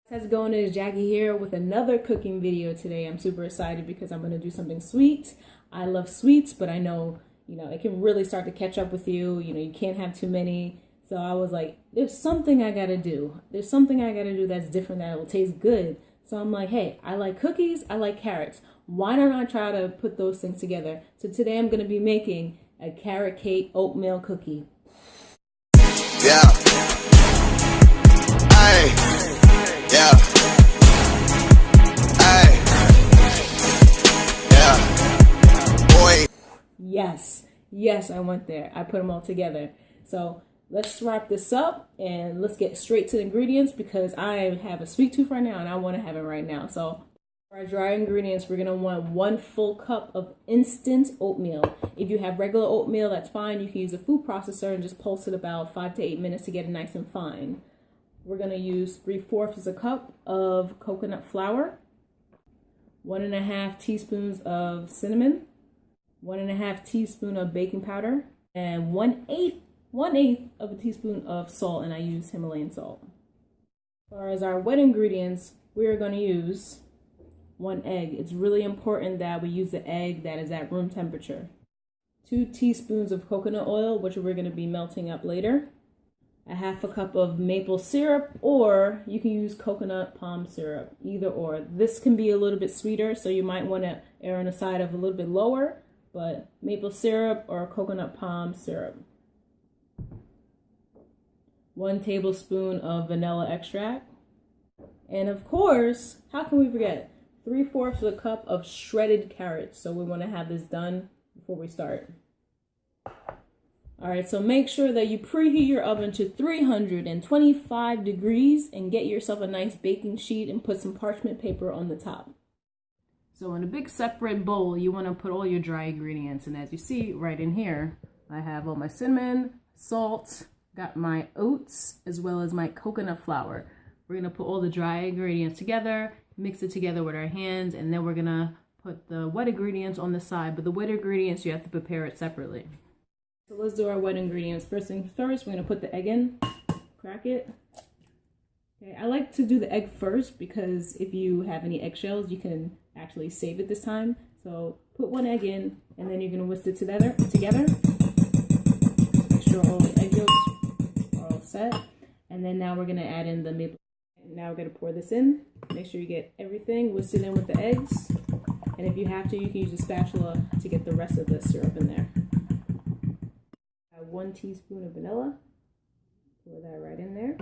How's it going? It's Jackie here with another cooking video today. I'm super excited because I'm going to do something sweet. I love sweets, but I know, it can really start to catch up with you. You can't have too many. So I was like, there's something I got to do. There's something I got to do that's different, that will taste good. So I'm like, hey, I like cookies. I like carrots. Why don't I try to put those things together? So today I'm going to be making a carrot cake oatmeal cookie. Yeah. Aye. Yeah. Aye. Yeah. Boy. Yes, I went there. I put them all together. So let's wrap this up and let's get straight to the ingredients because I have a sweet tooth right now and I want to have it right now. So for our dry ingredients, we're going to want 1 full cup of instant oatmeal. If you have regular oatmeal, that's fine. You can use a food processor and just pulse it about 5 to 8 minutes to get it nice and fine. We're going to use 3/4 cup of coconut flour, 1.5 teaspoons of cinnamon, 1.5 teaspoon of baking powder, and 1/8 of a teaspoon of salt, and I use Himalayan salt. As far as our wet ingredients, we are going to use 1 egg. It's really important that we use the egg that is at room temperature. 2 teaspoons of coconut oil, which we're going to be melting up later. 1/2 cup of maple syrup, or you can use coconut palm syrup, either or. This can be a little bit sweeter, so you might want to err on the side of a little bit lower, but maple syrup or coconut palm syrup. 1 tablespoon of vanilla extract. And of course, how can we forget? 3/4 cup of shredded carrots. So we want to have this done before we start. All right, so make sure that you preheat your oven to 325 degrees and get yourself a nice baking sheet and put some parchment paper on the top. So in a big separate bowl, you want to put all your dry ingredients. And as you see right in here, I have all my cinnamon, salt, got my oats, as well as my coconut flour. We're going to put all the dry ingredients together, mix it together with our hands, and then we're going to put the wet ingredients on the side. But the wet ingredients, you have to prepare it separately. So let's do our wet ingredients. First things first, we're going to put the egg in, crack it. Okay, I like to do the egg first because if you have any eggshells, you can actually save it this time. So put 1 egg in, and then you're going to whisk it together. Make sure all the egg yolks are all set. And then now we're going to add in the maple. Now we're going to pour this in. Make sure you get everything, whisk it in with the eggs. And if you have to, you can use a spatula to get the rest of the syrup in there. 1 teaspoon of vanilla. Pour that right in there.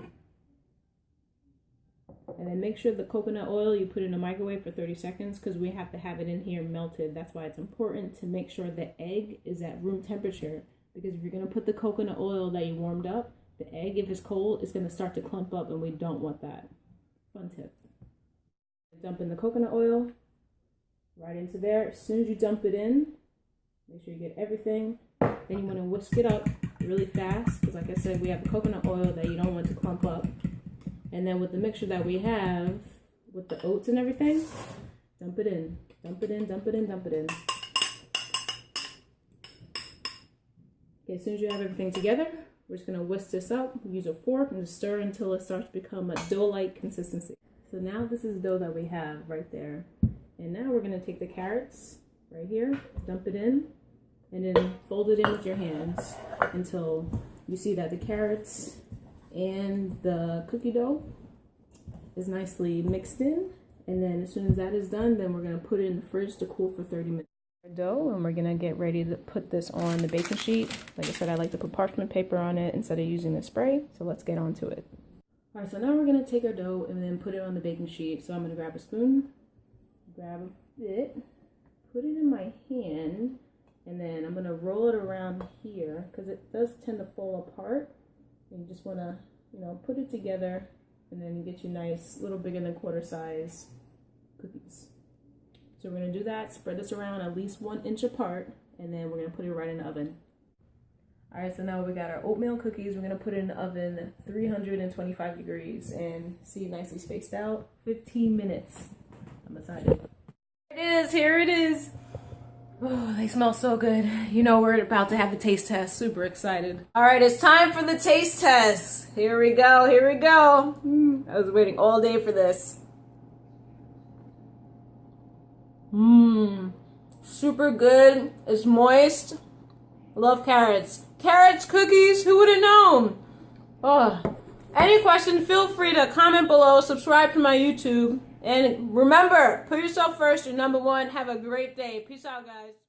And then make sure the coconut oil you put in the microwave for 30 seconds because we have to have it in here melted. That's why it's important to make sure the egg is at room temperature, because if you're going to put the coconut oil that you warmed up, the egg, if it's cold, it's going to start to clump up and we don't want that. Fun tip. Dump in the coconut oil right into there. As soon as you dump it in, make sure you get everything. Then you want to whisk it up really fast because, like I said, we have the coconut oil that you don't want to clump up. And then with the mixture that we have with the oats and everything, dump it in, dump it in, dump it in, dump it in. Okay, as soon as you have everything together, we're just going to whisk this up, use a fork, and just stir until it starts to become a dough-like consistency. So now this is dough that we have right there. And now we're going to take the carrots right here, dump it in, and then fold it in with your hands until you see that the carrots and the cookie dough is nicely mixed in. And then as soon as that is done, then we're going to put it in the fridge to cool for 30 minutes. Dough, and we're going to get ready to put this on the baking sheet. Like I said, I like to put parchment paper on it instead of using the spray. So let's get on to it. All right, so now we're going to take our dough and then put it on the baking sheet. So I'm going to grab a spoon, grab it, put it in my hand, and then I'm going to roll it around here because it does tend to fall apart. And you just want to, put it together, and then you get you nice, little bigger than quarter size cookies. So we're going to do that, spread this around at least 1 inch apart, and then we're going to put it right in the oven. All right, so now we got our oatmeal cookies. We're going to put it in the oven 325 degrees and see, nicely spaced out, 15 minutes. I'm excited. Here it is. Oh, they smell so good. You know we're about to have the taste test. Super excited. All right, it's time for the taste test. Here we go, here we go. I was waiting all day for this. Super good. It's moist. Love carrots. Carrots, cookies, who would have known? Oh. Any question, feel free to comment below, subscribe to my YouTube. And remember, put yourself first, you're number one. Have a great day. Peace out, guys.